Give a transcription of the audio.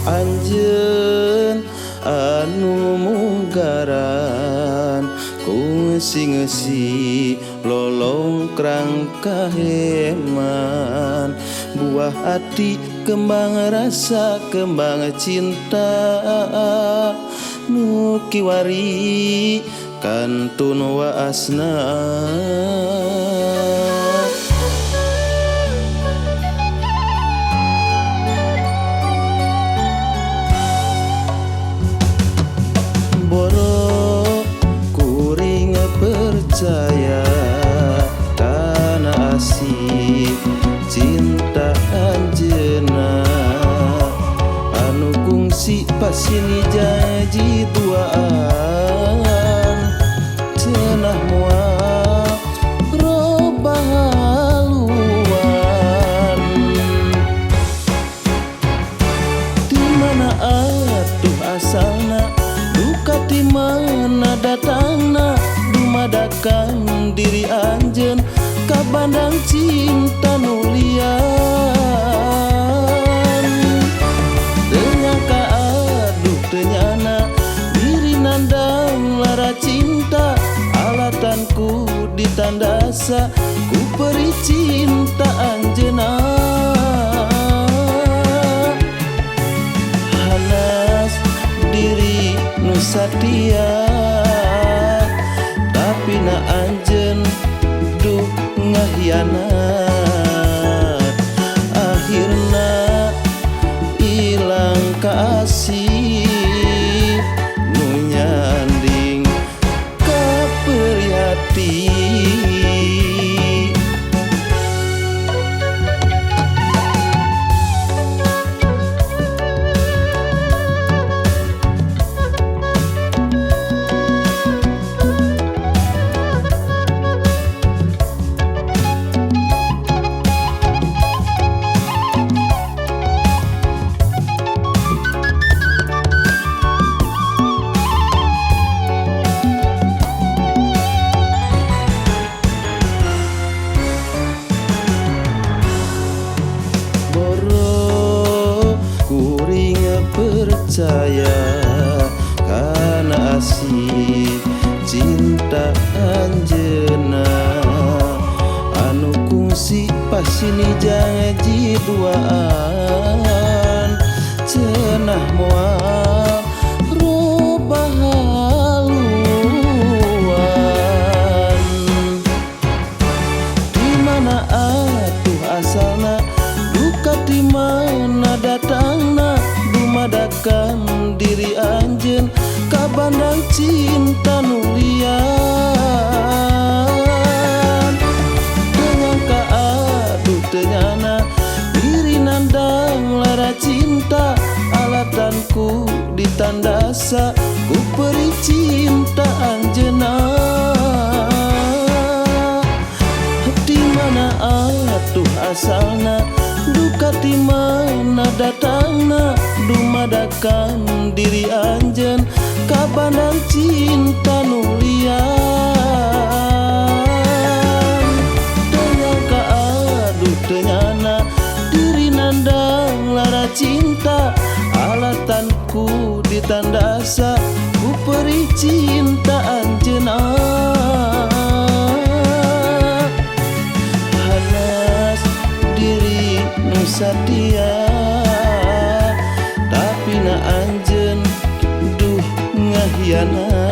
Anjeun anu munggaran ngeusi-ngeusi lolongkrang kaheman buah hati kembang rasa kembang cinta nu kiwari kantun waasna. Boro kuring percaya karena asih cinta anjeunna anu kungsi pasini janji duaan cenah moal robah haluan di mana atuh asalna duka di mana datangna dumadakan diri anjeun ka bandang cinta nu lian teu nyangka aduh teu nyana diri nandang lara cinta alatanku ditandasa ku peri cinta anjeunna hanas diri nu satia tapi na anjeun duh ngahianat akhirna ilang kasih nu nyanding ka perih hati. Percaya karena asih cinta anjeunna anu kungsi pasini janji duaan cenah moal robah haluan di mana atuh asalna duka di mana datangna dumadakan diri anjeun ka bandang cinta nu lian teu nyangka aduh teu nyana diri nandang lara cinta alatanku ditandasa ku peri cinta anjeunna di mana atuh asalna duka di mana datangna dumadakan diri anjeun ka bandang cinta nu lian teu nyangka aduh teu nyana diri nandang lara cinta alatanku ditandasa ku peri cinta anjeunna hanas diri nu satia tapi na anjeun duh ngahianat.